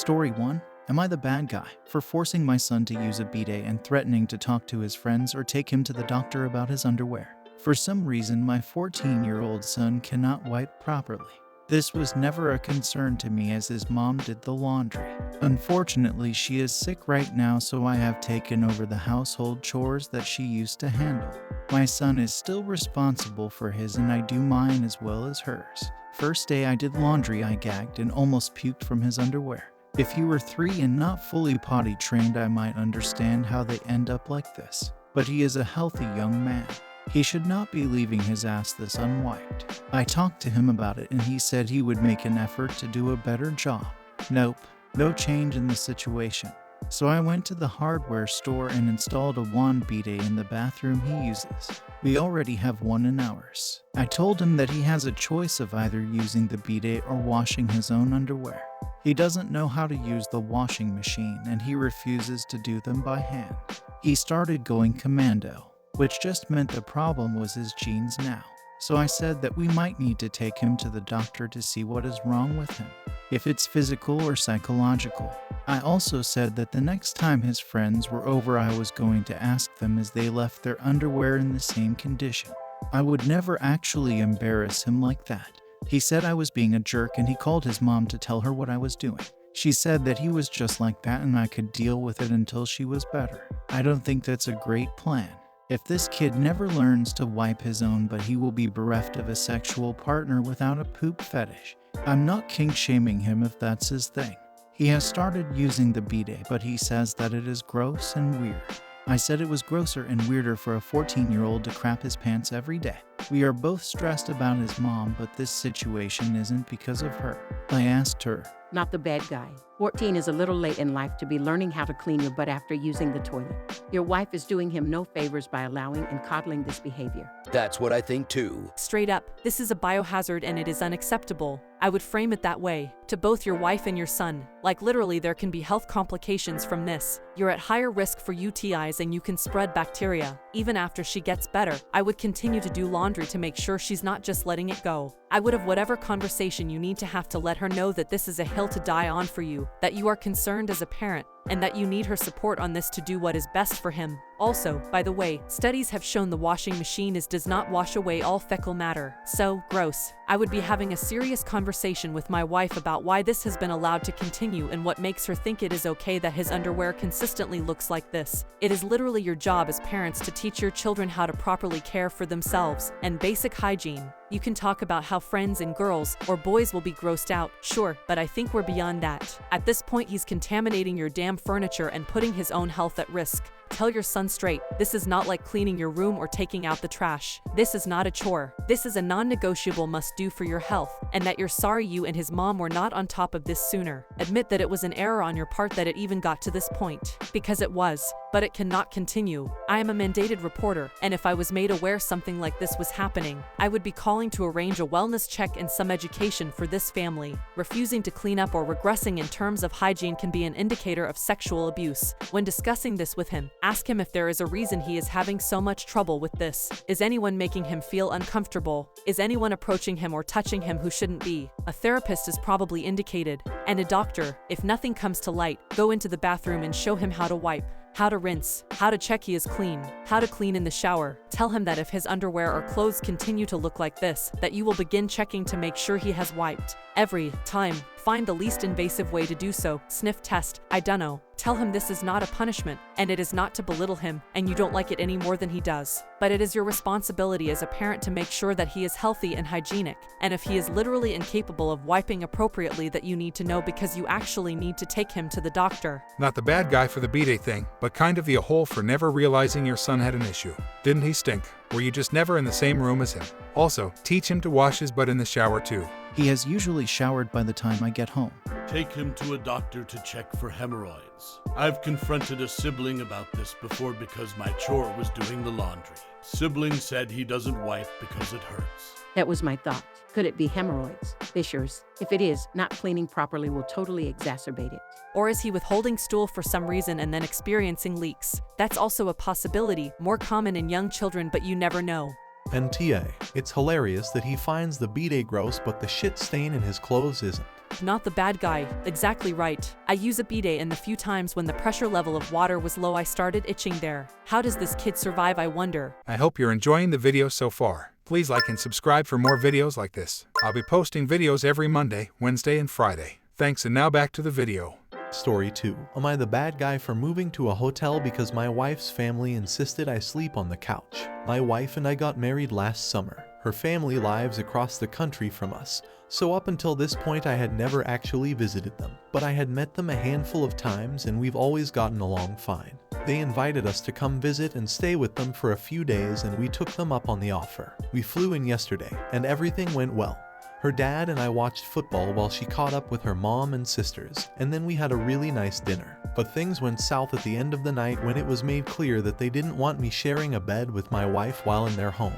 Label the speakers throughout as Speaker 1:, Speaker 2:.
Speaker 1: Story 1. Am I the bad guy for forcing my son to use a bidet and threatening to talk to his friends or take him to the doctor about his underwear? For some reason, my 14-year-old son cannot wipe properly. This was never a concern to me as his mom did the laundry. Unfortunately, she is sick right now, so I have taken over the household chores that she used to handle. My son is still responsible for his and I do mine as well as hers. First day I did laundry, I gagged and almost puked from his underwear. If he were 3 and not fully potty trained, I might understand how they end up like this. But he is a healthy young man. He should not be leaving his ass this unwiped. I talked to him about it and he said he would make an effort to do a better job. Nope, no change in the situation. So I went to the hardware store and installed a wand bidet in the bathroom he uses. We already have one in ours. I told him that he has a choice of either using the bidet or washing his own underwear. He doesn't know how to use the washing machine and he refuses to do them by hand. He started going commando, which just meant the problem was his genes now. So I said that we might need to take him to the doctor to see what is wrong with him, if it's physical or psychological. I also said that the next time his friends were over I was going to ask them as they left their underwear in the same condition. I would never actually embarrass him like that. He said I was being a jerk and he called his mom to tell her what I was doing. She said that he was just like that and I could deal with it until she was better. I don't think that's a great plan. If this kid never learns to wipe his own, but he will be bereft of a sexual partner without a poop fetish. I'm not kink-shaming him if that's his thing. He has started using the bidet, but he says that it is gross and weird. I said it was grosser and weirder for a 14-year-old to crap his pants every day. We are both stressed about his mom, but this situation isn't because of her. I asked her.
Speaker 2: Not the bad guy. 14 is a little late in life to be learning how to clean your butt after using the toilet. Your wife is doing him no favors by allowing and coddling this behavior.
Speaker 3: That's what I think too.
Speaker 4: Straight up, this is a biohazard and it is unacceptable. I would frame it that way, to both your wife and your son. Like literally there can be health complications from this. You're at higher risk for UTIs and you can spread bacteria. Even after she gets better, I would continue to do laundry to make sure she's not just letting it go. I would have whatever conversation you need to have to let her know that this is a hill to die on for you, that you are concerned as a parent, and that you need her support on this to do what is best for him. Also, by the way, studies have shown the washing machine does not wash away all fecal matter. So, gross. I would be having a serious conversation with my wife about why this has been allowed to continue and what makes her think it is okay that his underwear consistently looks like this. It is literally your job as parents to teach your children how to properly care for themselves and basic hygiene. You can talk about how friends and girls or boys will be grossed out, sure, but I think we're beyond that. At this point, he's contaminating your damn furniture and putting his own health at risk. Tell your son straight, this is not like cleaning your room or taking out the trash. This is not a chore. This is a non-negotiable must-do for your health, and that you're sorry you and his mom were not on top of this sooner. Admit that it was an error on your part that it even got to this point. Because it was. But it cannot continue. I am a mandated reporter, and if I was made aware something like this was happening, I would be calling to arrange a wellness check and some education for this family. Refusing to clean up or regressing in terms of hygiene can be an indicator of sexual abuse. When discussing this with him, ask him if there is a reason he is having so much trouble with this. Is anyone making him feel uncomfortable? Is anyone approaching him or touching him who shouldn't be? A therapist is probably indicated. And a doctor, if nothing comes to light, go into the bathroom and show him how to wipe, how to rinse, how to check he is clean, how to clean in the shower. Tell him that if his underwear or clothes continue to look like this, that you will begin checking to make sure he has wiped. Every time, find the least invasive way to do so. Sniff test, I dunno. Tell him this is not a punishment, and it is not to belittle him, and you don't like it any more than he does. But it is your responsibility as a parent to make sure that he is healthy and hygienic, and if he is literally incapable of wiping appropriately, that you need to know because you actually need to take him to the doctor.
Speaker 5: Not the bad guy for the bidet thing, but kind of the a-hole for never realizing your son had an issue. Didn't he stink? Were you just never in the same room as him? Also, teach him to wash his butt in the shower too.
Speaker 1: He has usually showered by the time I get home.
Speaker 6: Take him to a doctor to check for hemorrhoids. I've confronted a sibling about this before because my chore was doing the laundry. Sibling said he doesn't wipe because it hurts.
Speaker 2: That was my thought. Could it be hemorrhoids, fissures? If it is, not cleaning properly will totally exacerbate it.
Speaker 4: Or is he withholding stool for some reason and then experiencing leaks? That's also a possibility, more common in young children, but you never know.
Speaker 7: NTA. It's hilarious that he finds the bidet gross but the shit stain in his clothes isn't.
Speaker 4: Not the bad guy, exactly right. I use a bidet and the few times when the pressure level of water was low I started itching there. How does this kid survive, I wonder?
Speaker 5: I hope you're enjoying the video so far. Please like and subscribe for more videos like this. I'll be posting videos every Monday, Wednesday, and Friday. Thanks, and now back to the video.
Speaker 3: Story 2. Am I the bad guy for moving to a hotel because my wife's family insisted I sleep on the couch? My wife and I got married last summer. Her family lives across the country from us, so up until this point I had never actually visited them. But I had met them a handful of times and we've always gotten along fine. They invited us to come visit and stay with them for a few days and we took them up on the offer. We flew in yesterday and everything went well. Her dad and I watched football while she caught up with her mom and sisters, and then we had a really nice dinner. But things went south at the end of the night when it was made clear that they didn't want me sharing a bed with my wife while in their home,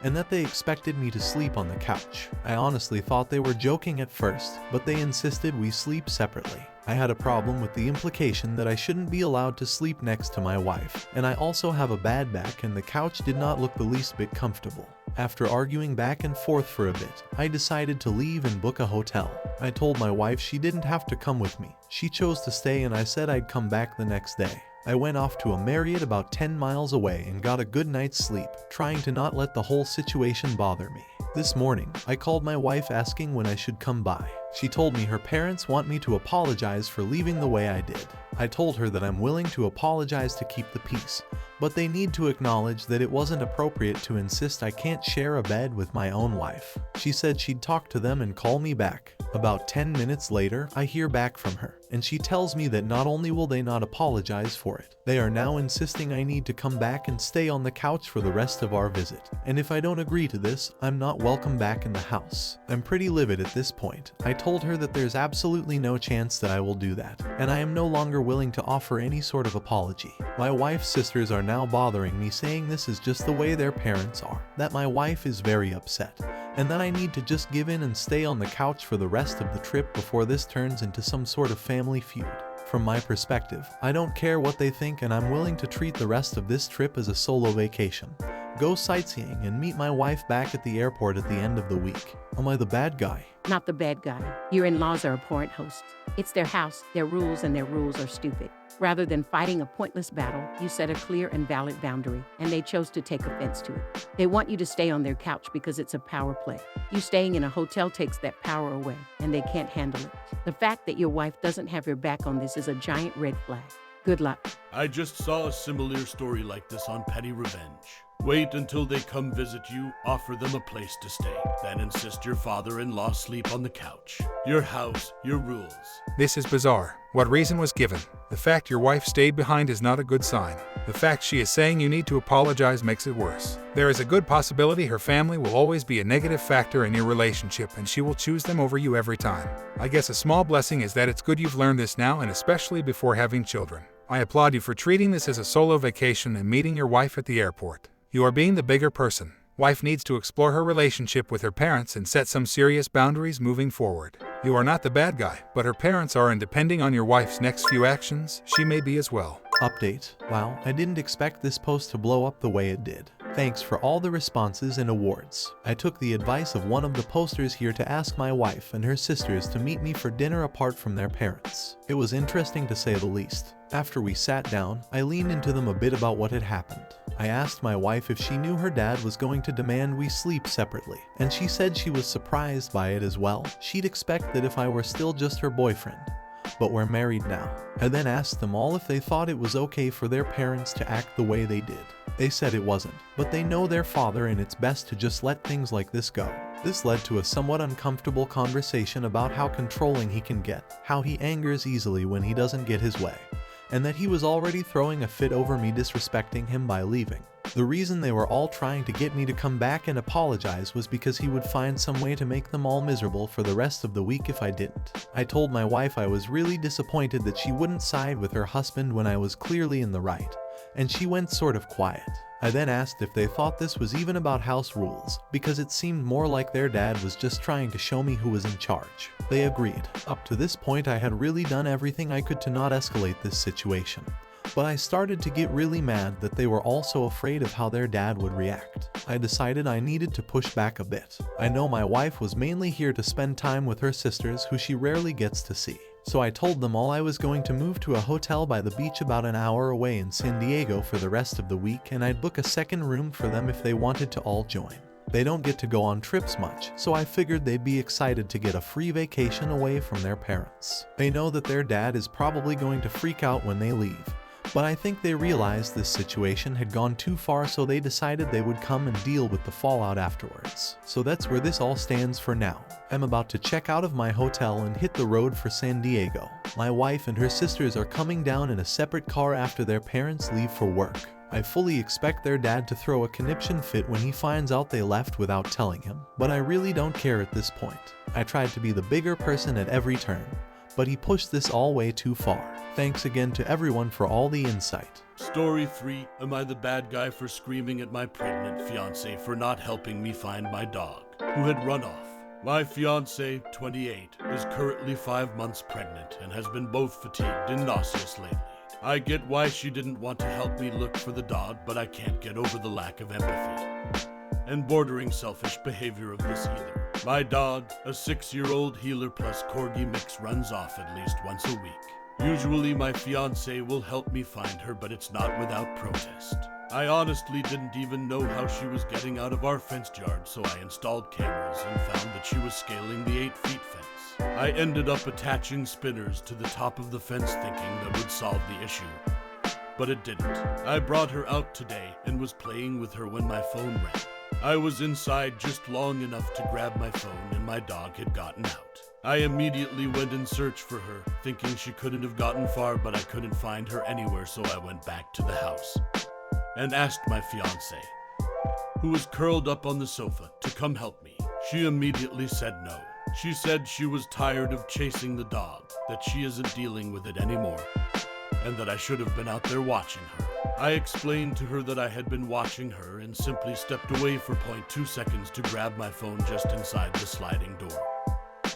Speaker 3: and that they expected me to sleep on the couch. I honestly thought they were joking at first, but they insisted we sleep separately. I had a problem with the implication that I shouldn't be allowed to sleep next to my wife, and I also have a bad back and the couch did not look the least bit comfortable. After arguing back and forth for a bit, I decided to leave and book a hotel. I told my wife she didn't have to come with me. She chose to stay and I said I'd come back the next day. I went off to a Marriott about 10 miles away and got a good night's sleep, trying to not let the whole situation bother me. This morning, I called my wife asking when I should come by. She told me her parents want me to apologize for leaving the way I did. I told her that I'm willing to apologize to keep the peace, but they need to acknowledge that it wasn't appropriate to insist I can't share a bed with my own wife. She said she'd talk to them and call me back. About 10 minutes later, I hear back from her, and she tells me that not only will they not apologize for it, they are now insisting I need to come back and stay on the couch for the rest of our visit. And if I don't agree to this, I'm not welcome back in the house. I'm pretty livid at this point. I told her that there's absolutely no chance that I will do that, and I am no longer willing to offer any sort of apology. My wife's sisters are now bothering me, saying this is just the way their parents are, that my wife is very upset, and that I need to just give in and stay on the couch for the rest of the trip before this turns into some sort of family feud. From my perspective, I don't care what they think and I'm willing to treat the rest of this trip as a solo vacation. Go sightseeing and meet my wife back at the airport at the end of the week. Am I the bad guy?
Speaker 2: Not the bad guy. Your in-laws are abhorrent hosts. It's their house, their rules, and their rules are stupid. Rather than fighting a pointless battle, you set a clear and valid boundary, and they chose to take offense to it. They want you to stay on their couch because it's a power play. You staying in a hotel takes that power away, and they can't handle it. The fact that your wife doesn't have your back on this is a giant red flag. Good luck.
Speaker 6: I just saw a similar story like this on Petty Revenge. Wait until they come visit you, offer them a place to stay, then insist your father-in-law sleep on the couch. Your house, your rules.
Speaker 5: This is bizarre. What reason was given? The fact your wife stayed behind is not a good sign. The fact she is saying you need to apologize makes it worse. There is a good possibility her family will always be a negative factor in your relationship and she will choose them over you every time. I guess a small blessing is that it's good you've learned this now, and especially before having children. I applaud you for treating this as a solo vacation and meeting your wife at the airport. You are being the bigger person. Wife needs to explore her relationship with her parents and set some serious boundaries moving forward. You are not the bad guy, but her parents are, and depending on your wife's next few actions, she may be as well.
Speaker 3: Update. Wow, I didn't expect this post to blow up the way it did. Thanks for all the responses and awards. I took the advice of one of the posters here to ask my wife and her sisters to meet me for dinner apart from their parents. It was interesting to say the least. After we sat down, I leaned into them a bit about what had happened. I asked my wife if she knew her dad was going to demand we sleep separately, and she said she was surprised by it as well. She'd expect that if I were still just her boyfriend. But we're married now. I then asked them all if they thought it was okay for their parents to act the way they did. They said it wasn't, but they know their father and it's best to just let things like this go. This led to a somewhat uncomfortable conversation about how controlling he can get, how he angers easily when he doesn't get his way, and that he was already throwing a fit over me disrespecting him by leaving. The reason they were all trying to get me to come back and apologize was because he would find some way to make them all miserable for the rest of the week if I didn't. I told my wife I was really disappointed that she wouldn't side with her husband when I was clearly in the right, and she went sort of quiet. I then asked if they thought this was even about house rules, because it seemed more like their dad was just trying to show me who was in charge. They agreed. Up to this point I had really done everything I could to not escalate this situation. But I started to get really mad that they were also afraid of how their dad would react. I decided I needed to push back a bit. I know my wife was mainly here to spend time with her sisters who she rarely gets to see. So I told them all I was going to move to a hotel by the beach about an hour away in San Diego for the rest of the week, and I'd book a second room for them if they wanted to all join. They don't get to go on trips much, so I figured they'd be excited to get a free vacation away from their parents. They know that their dad is probably going to freak out when they leave, but I think they realized this situation had gone too far, so they decided they would come and deal with the fallout afterwards. So that's where this all stands for now. I'm about to check out of my hotel and hit the road for San Diego. My wife and her sisters are coming down in a separate car after their parents leave for work. I fully expect their dad to throw a conniption fit when he finds out they left without telling him, but I really don't care at this point. I tried to be the bigger person at every turn, but he pushed this all way too far. Thanks again to everyone for all the insight.
Speaker 6: Story 3. Am I the bad guy for screaming at my pregnant fiancé for not helping me find my dog, who had run off? My fiancé, 28, is currently 5 months pregnant and has been both fatigued and nauseous lately. I get why she didn't want to help me look for the dog, but I can't get over the lack of empathy and bordering selfish behavior of this either. My dog, a 6-year-old healer plus corgi mix, runs off at least once a week. Usually my fiancé will help me find her, but it's not without protest. I honestly didn't even know how she was getting out of our fenced yard, so I installed cameras and found that she was scaling the 8-foot fence. I ended up attaching spinners to the top of the fence thinking that would solve the issue, but it didn't. I brought her out today and was playing with her when my phone rang. I was inside just long enough to grab my phone and my dog had gotten out. I immediately went in search for her, thinking she couldn't have gotten far, but I couldn't find her anywhere, so I went back to the house and asked my fiancé, who was curled up on the sofa, to come help me. She immediately said no. She said she was tired of chasing the dog, that she isn't dealing with it anymore, and that I should have been out there watching her. I explained to her that I had been watching her and simply stepped away for 0.2 seconds to grab my phone just inside the sliding door,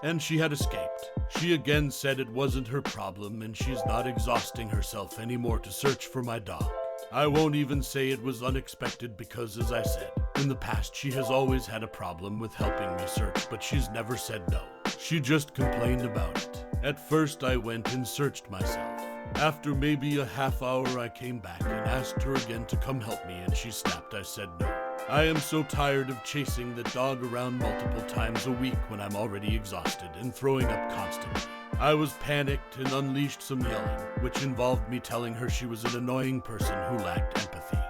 Speaker 6: and she had escaped. She again said it wasn't her problem and she's not exhausting herself anymore to search for my dog. I won't even say it was unexpected because, as I said, in the past she has always had a problem with helping me search, but she's never said no. She just complained about it. At first I went and searched myself. After maybe a half hour I came back and asked her again to come help me, and she snapped. I said no. I am so tired of chasing the dog around multiple times a week when I'm already exhausted and throwing up constantly. I was panicked and unleashed some yelling, which involved me telling her she was an annoying person who lacked empathy,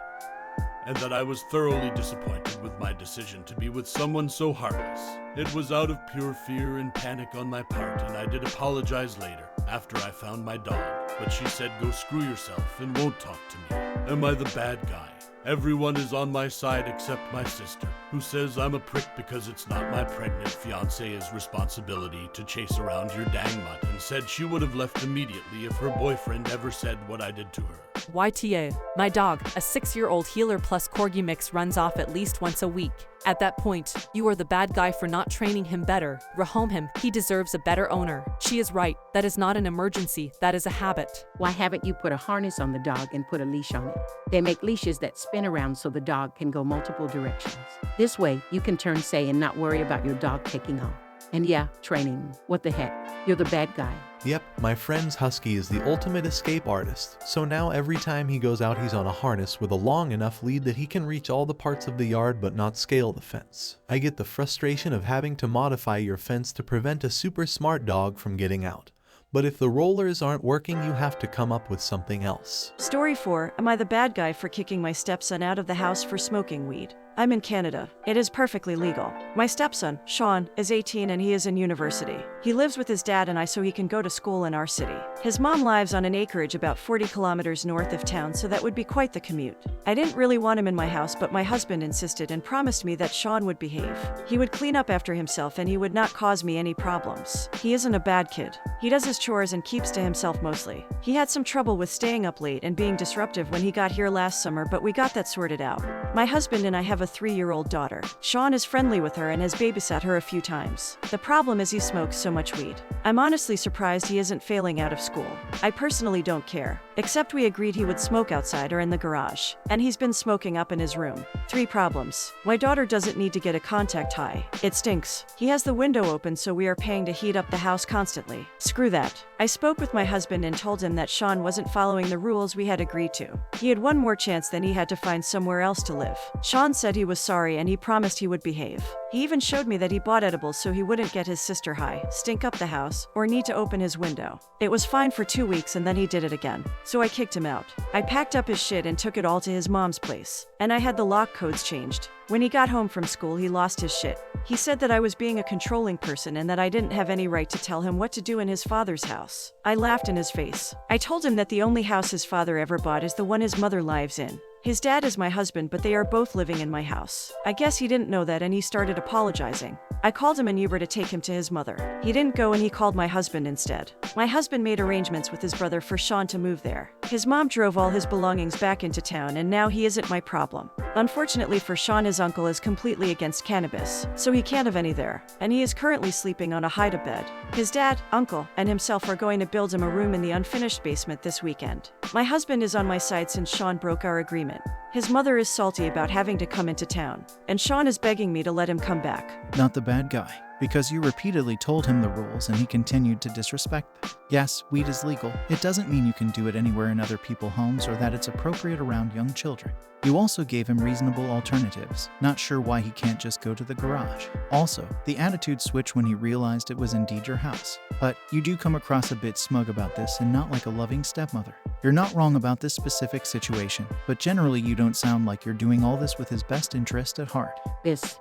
Speaker 6: and that I was thoroughly disappointed with my decision to be with someone so heartless. It was out of pure fear and panic on my part, and I did apologize later, after I found my dog, but she said go screw yourself and won't talk to me. Am I the bad guy? Everyone is on my side except my sister, who says I'm a prick because it's not my pregnant fiancé's responsibility to chase around your dang mutt, and said she would have left immediately if her boyfriend ever said what I did to her.
Speaker 4: YTA, my dog, a 6-year-old healer plus corgi mix, runs off at least once a week. At that point, you are the bad guy for not training him better. Rehome him, he deserves a better owner. She is right, that is not an emergency, that is a habit.
Speaker 2: Why haven't you put a harness on the dog and put a leash on it? They make leashes that spin around so the dog can go multiple directions. This way, you can turn say and not worry about your dog taking off. And yeah, training. What the heck? You're the bad guy.
Speaker 3: Yep, my friend's husky is the ultimate escape artist, so now every time he goes out he's on a harness with a long enough lead that he can reach all the parts of the yard but not scale the fence. I get the frustration of having to modify your fence to prevent a super smart dog from getting out. But if the rollers aren't working, you have to come up with something else.
Speaker 7: Story 4. Am I the bad guy for kicking my stepson out of the house for smoking weed? I'm in Canada. It is perfectly legal. My stepson, Sean, is 18 and he is in university. He lives with his dad and I so he can go to school in our city. His mom lives on an acreage about 40 kilometers north of town, so that would be quite the commute. I didn't really want him in my house, but my husband insisted and promised me that Sean would behave. He would clean up after himself and he would not cause me any problems. He isn't a bad kid. He does his chores and keeps to himself mostly. He had some trouble with staying up late and being disruptive when he got here last summer, but we got that sorted out. My husband and I have a 3-year-old daughter. Sean is friendly with her and has babysat her a few times. The problem is he smokes so much weed. I'm honestly surprised he isn't failing out of school. I personally don't care, except we agreed he would smoke outside or in the garage, and he's been smoking up in his room. 3 problems. My daughter doesn't need to get a contact high. It stinks. He has the window open, so we are paying to heat up the house constantly. Screw that. I spoke with my husband and told him that Sean wasn't following the rules we had agreed to. He had one more chance, then he had to find somewhere else to live. Sean said he was sorry and he promised he would behave. He even showed me that he bought edibles so he wouldn't get his sister high, stink up the house, or need to open his window. It was fine for 2 weeks and then he did it again. So I kicked him out. I packed up his shit and took it all to his mom's place. And I had the lock codes changed. When he got home from school, he lost his shit. He said that I was being a controlling person and that I didn't have any right to tell him what to do in his father's house. I laughed in his face. I told him that the only house his father ever bought is the one his mother lives in. His dad is my husband, but they are both living in my house. I guess he didn't know that and he started apologizing. I called him an Uber to take him to his mother. He didn't go and he called my husband instead. My husband made arrangements with his brother for Sean to move there. His mom drove all his belongings back into town and now he isn't my problem. Unfortunately for Sean, his uncle is completely against cannabis, so he can't have any there, and he is currently sleeping on a hide-a bed. His dad, uncle, and himself are going to build him a room in the unfinished basement this weekend. My husband is on my side since Sean broke our agreement. His mother is salty about having to come into town, and Sean is begging me to let him come back.
Speaker 1: Not the bad guy, because you repeatedly told him the rules and he continued to disrespect them. Yes, weed is legal. It doesn't mean you can do it anywhere in other people's homes or that it's appropriate around young children. You also gave him reasonable alternatives. Not sure why he can't just go to the garage. Also, the attitude switched when he realized it was indeed your house. But you do come across a bit smug about this and not like a loving stepmother. You're not wrong about this specific situation, but generally you don't sound like you're doing all this with his best interest at heart.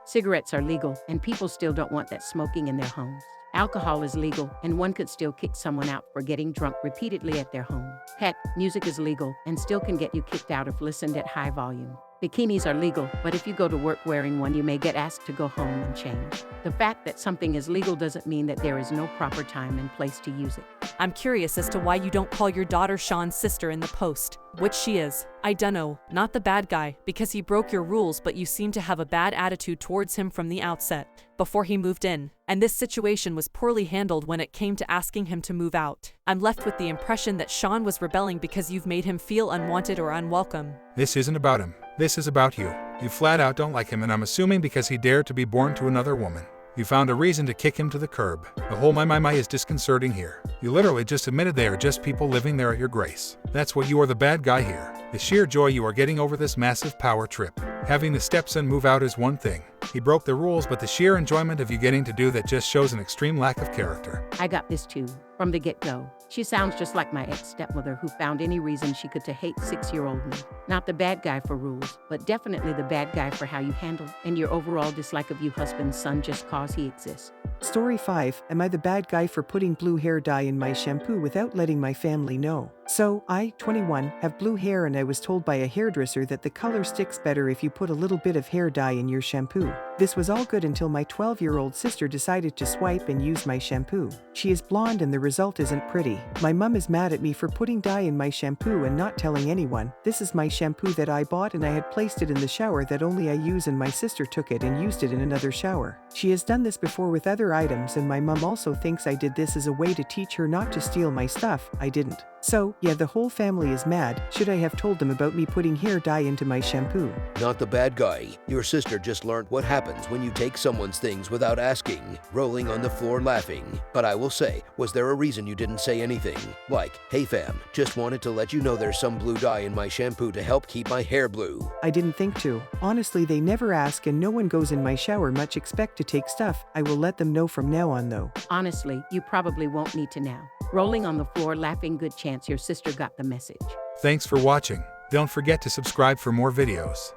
Speaker 2: Cigarettes are legal, and people still don't want that smoking in their homes. Alcohol is legal, and one could still kick someone out for getting drunk repeatedly at their home. Heck, music is legal, and still can get you kicked out if listened at high volume. Bikinis are legal, but if you go to work wearing one, you may get asked to go home and change. The fact that something is legal doesn't mean that there is no proper time and place to use it.
Speaker 4: I'm curious as to why you don't call your daughter Sean's sister in the post, which she is. I dunno, not the bad guy, because he broke your rules, but you seem to have a bad attitude towards him from the outset, before he moved in, and this situation was poorly handled when it came to asking him to move out. I'm left with the impression that Sean was rebelling because you've made him feel unwanted or unwelcome.
Speaker 5: This isn't about him. This is about you. You flat out don't like him, and I'm assuming because he dared to be born to another woman. You found a reason to kick him to the curb. The whole my is disconcerting here. You literally just admitted they are just people living there at your grace. That's why you are the bad guy here. The sheer joy you are getting over this massive power trip. Having the stepson move out is one thing. He broke the rules, but the sheer enjoyment of you getting to do that just shows an extreme lack of character.
Speaker 2: I got this too, from the get-go. She sounds just like my ex-stepmother who found any reason she could to hate 6-year-old me. Not the bad guy for rules, but definitely the bad guy for how you handle and your overall dislike of you husband's son just cause he exists.
Speaker 8: Story 5. Am I the bad guy for putting blue hair dye in my shampoo without letting my family know? So, I, 21, have blue hair and I was told by a hairdresser that the color sticks better if you put a little bit of hair dye in your shampoo. This was all good until my 12-year-old sister decided to swipe and use my shampoo. She is blonde and the result isn't pretty. My mum is mad at me for putting dye in my shampoo and not telling anyone. This is my shampoo that I bought and I had placed it in the shower that only I use, and my sister took it and used it in another shower. She has done this before with other items, and my mum also thinks I did this as a way to teach her not to steal my stuff. I didn't. So, yeah, the whole family is mad. Should I have told them about me putting hair dye into my shampoo?
Speaker 9: Not the bad guy. Your sister just learned what happens when you take someone's things without asking, rolling on the floor laughing. But I will say, was there a reason you didn't say anything? Like, hey fam, just wanted to let you know there's some blue dye in my shampoo to help keep my hair blue.
Speaker 8: I didn't think to. Honestly, they never ask and no one goes in my shower much expect to take stuff. I will let them know from now on though.
Speaker 2: Honestly, you probably won't need to now. Rolling on the floor laughing, good chance your sister got the message.
Speaker 5: Thanks for watching. Don't forget to subscribe for more videos.